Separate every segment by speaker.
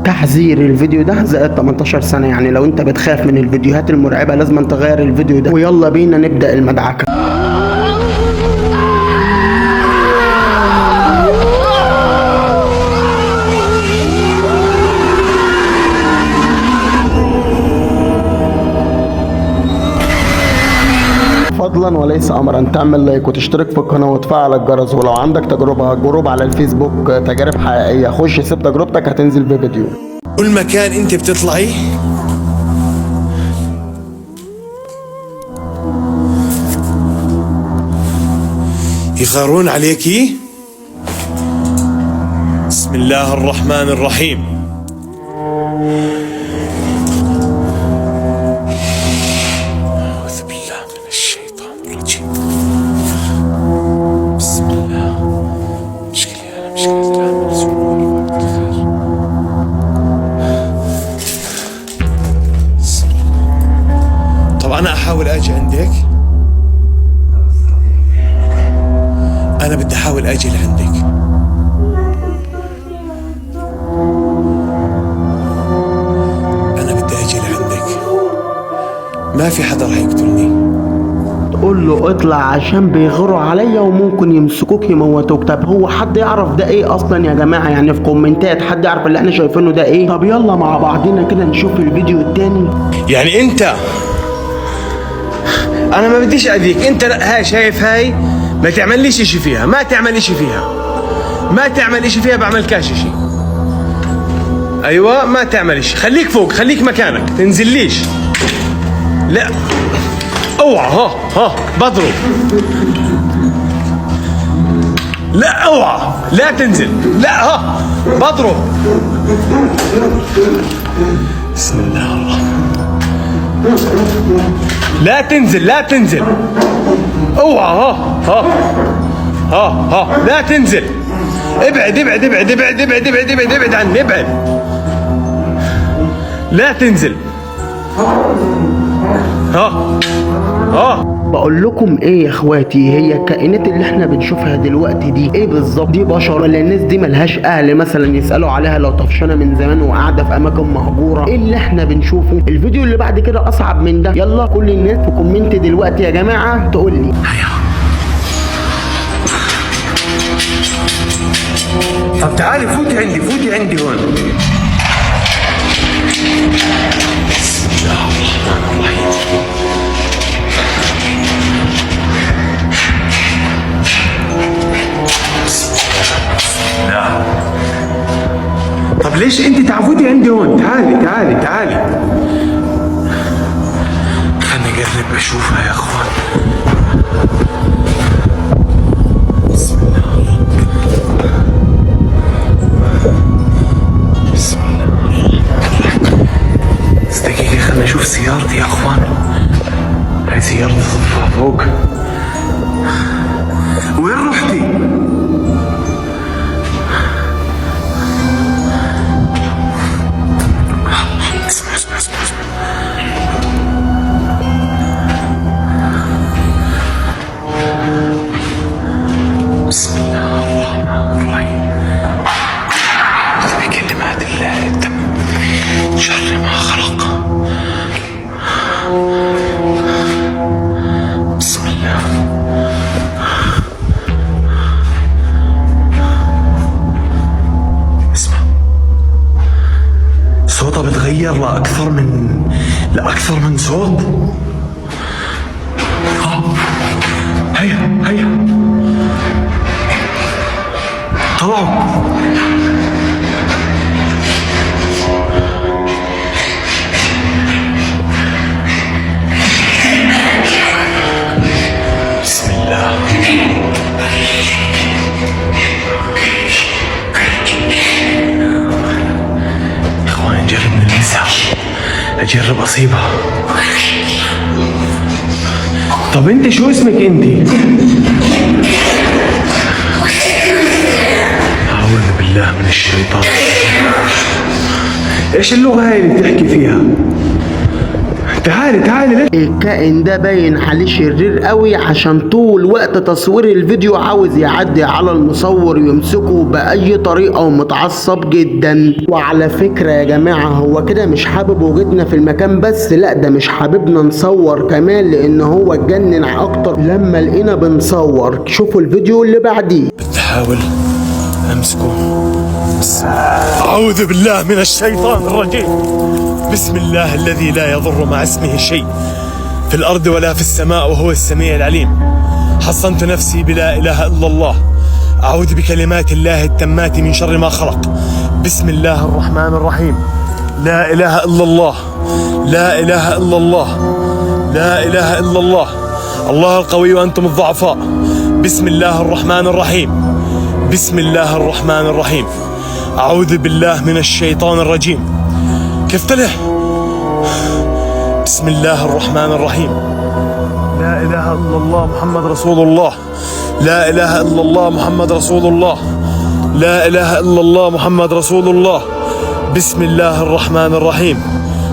Speaker 1: تحذير: الفيديو ده زائد 18 سنة، يعني لو انت بتخاف من الفيديوهات المرعبة لازم تغير الفيديو ده. ويلا بينا نبدأ المدعكة. فضلا وليس امرا تعمل لايك وتشترك في القناه وتفعل الجرس، ولو عندك جروب على الفيسبوك تجارب حقيقيه خش سيب تجربتك هتنزل بفيديو.
Speaker 2: كل مكان انت بتطلعي يغارون عليكي. بسم الله الرحمن الرحيم. أعوذ بالله من الشيطان الرجيم. بسم الله. مشكلة العمل سوء. طب أنا أحاول أجي عندك. أنا بدي أحاول أجي لعندك. أنا بدي أجي لعندك. ما في حدا راح يقتلني.
Speaker 1: تقول له اطلع عشان بيغيروا عليا وممكن يمسكوك يموتوك. طب هو حد يعرف ده ايه اصلا يا جماعة؟ يعني في كومنتات حد يعرف اللي احنا شايفينه ده ايه؟ طب يلا مع بعضينا كده نشوف الفيديو التاني.
Speaker 2: يعني أنت، أنا ما بديش أذيك. أنت هاي شايف هاي ما تعمليش إشي فيها. ما تعمل إشي فيها. ما تعمل إشي فيها. بعمل كاش إشي. أيوة ما تعمل إشي. خليك فوق. خليك مكانك. تنزليش. لا اوعى. ها بضرب. لا اوعى. لا تنزل. لا بضرب. بسم الله الرحمن. لا تنزل. لا تنزل. اوعى. لا تنزل. ابعد ابعد ابعد ابعد ابعد ابعد ابعد ابعد عني. ابعد. لا تنزل.
Speaker 1: بقول لكم ايه يا اخواتي، هي الكائنات اللي احنا بنشوفها دلوقتي دي ايه بالظبط؟ دي بشر ولا الناس دي ملهاش اهل مثلا يسالوا عليها لو طفشانه من زمان وقاعده في اماكن مهجوره؟ ايه اللي احنا بنشوفه؟ الفيديو اللي بعد كده اصعب من ده. يلا كل الناس في كومنت دلوقتي يا جماعه تقول لي.
Speaker 2: طب تعالي فوتي عندي. فوتي عندي هون. بسم الله الرحمن الرحيم. لا. طب ليش انت تعودي عندي هون؟ تعالي تعالي تعالي. خليني اقرب اشوفها يا اخوان. بسم الله. بسم الله. بس دقيقة خليني اشوف سيارتي يا اخوان. هاي سيارتي صفها فوق. وين رحتي؟ بسم الله الرحمن الرحيم. بكلمات الله التم شر ما خلق. بسم الله. اسمع، صوتها بتغير لأكثر من صوت. هيا طلعوا. بسم الله. اخوان نجرب نلمسها. اجرب اصيبها. طب انت شو اسمك انت؟ أعوذ بالله من الشيطان. ايش اللغة هاي اللي بتحكي فيها؟ تعالي ليش؟
Speaker 1: الكائن ده باين عليه شرير قوي، عشان طول وقت تصوير الفيديو عاوز يعدي على المصور يمسكه بأي طريقة ومتعصب جدا. وعلى فكرة يا جماعة هو كده مش حابب وجودنا في المكان بس، لا ده مش حاببنا نصور كمان، لأن هو اتجنن أكتر لما لقينا بنصور. شوفوا الفيديو اللي بعديه.
Speaker 2: بحاول امسكه بس اعوذ بالله من الشيطان الرجيم. بسم الله الذي لا يضر مع اسمه شيء في الارض ولا في السماء وهو السميع العليم. حصنت نفسي بلا اله الا الله. اعوذ بكلمات الله التامات من شر ما خلق. بسم الله الرحمن الرحيم. لا اله الا الله، لا اله الا الله، لا اله الا الله. الله القوي وانتم الضعفاء. بسم الله الرحمن الرحيم. بسم الله الرحمن الرحيم. أعوذ بالله من الشيطان الرجيم. كيف طلع؟ بسم الله الرحمن الرحيم. لا إله إلا الله محمد رسول الله. لا إله إلا الله محمد رسول الله. لا إله إلا الله محمد رسول الله. بسم الله الرحمن الرحيم.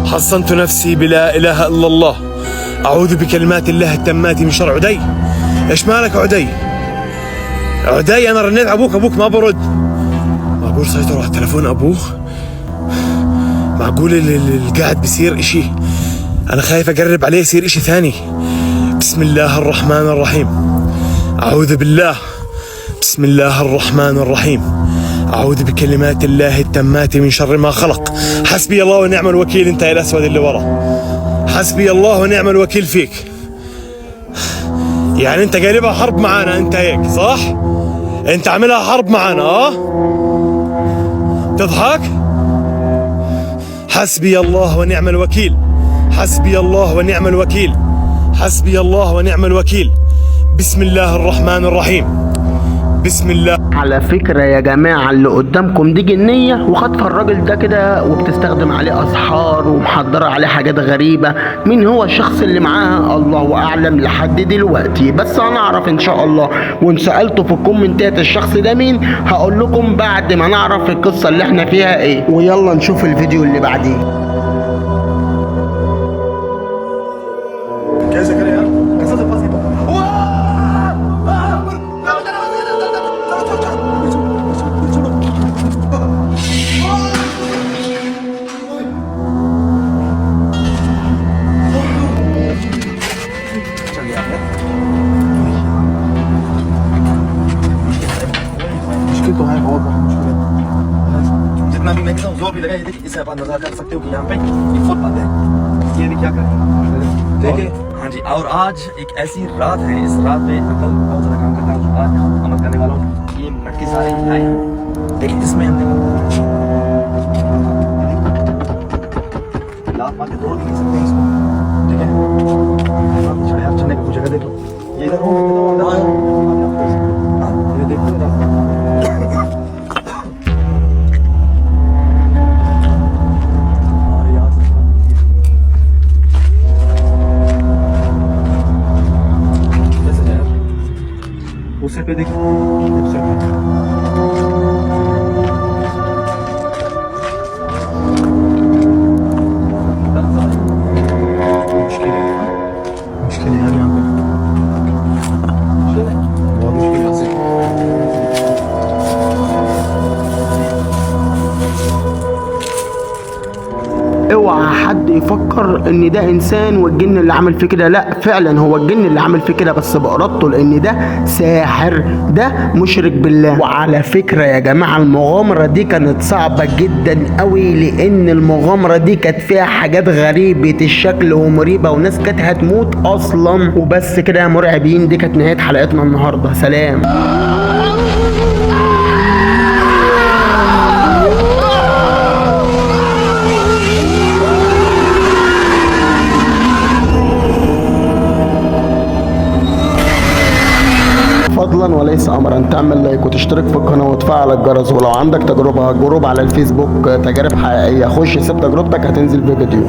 Speaker 2: حصنت نفسي بلا إله إلا الله. أعوذ بكلمات الله التامات من شر عدي. إيش مالك عدي؟ عدي انا رنيت ابوك ما برد. معقول سيطروا على تلفون ابوه؟ معقول اللي قاعد بيصير اشي؟ انا خايف اقرب عليه يصير اشي ثاني. بسم الله الرحمن الرحيم. اعوذ بالله. بسم الله الرحمن الرحيم. اعوذ بكلمات الله التامات من شر ما خلق. حسبي الله ونعم الوكيل. انت يا الاسود اللي ورا، حسبي الله ونعم الوكيل فيك. يعني انت قالبها حرب معانا انت هيك صح؟ انت عاملها حرب معانا تضحك؟ حسبي الله ونعم الوكيل. حسبي الله ونعم الوكيل. حسبي الله ونعم الوكيل. بسم الله الرحمن الرحيم. بسم الله.
Speaker 1: على فكرة يا جماعة اللي قدامكم دي جنية وخاطفة الراجل ده كده وبتستخدم عليه أسحار ومحضرة عليه حاجات غريبة. مين هو الشخص اللي معاها الله أعلم لحد دلوقتي، بس هنعرف إن شاء الله. وإن سألتوا في الكومنتات الشخص ده مين هقول لكم بعد ما نعرف القصة اللي احنا فيها إيه. ويلا نشوف الفيديو اللي بعديه.
Speaker 3: मुश्किल तो है बहुत मुश्किल है। जितना भी मैं कहता हूँ जोर भी लगाइए, देखिए इसे आप अंदाजा कर सकते हो कि यहाँ पे एक फुटपाथ है, ये भी क्या करें ठीक है। हाँ जी, और आज एक ऐसी रात है, इस रात पे अकल बहुत ज्यादा काम करता है। आज अमल करने वालों ये मटके सारे आए हैं, देखिए इसमें हमने लात मार के तोड़ भी नहीं सकते इसको ठीक है। आप चलने की जगह देखो, ये इधर हो ये देखो उसे पे देखो उसे पे। मुश्किल है यहाँ पे, बहुत मुश्किल है।
Speaker 1: اوعى حد يفكر ان ده انسان والجن اللي عمل فيه كده، لا فعلا هو الجن اللي عمل فيه كده بس بارادته، لان ده ساحر، ده مشرك بالله. وعلى فكره يا جماعه المغامره دي كانت صعبه جدا قوي، لان المغامره دي كانت فيها حاجات غريبه الشكل ومريبه وناس كانت هتموت اصلا. وبس كده يا مرعبين، دي كانت نهايه حلقتنا النهارده. سلام. فضلا وليس امرا تعمل لايك وتشترك في القناه وتفعل الجرس. ولو عندك تجربه على الفيسبوك تجارب حقيقيه خش سيب تجربتك هتنزل في فيديو.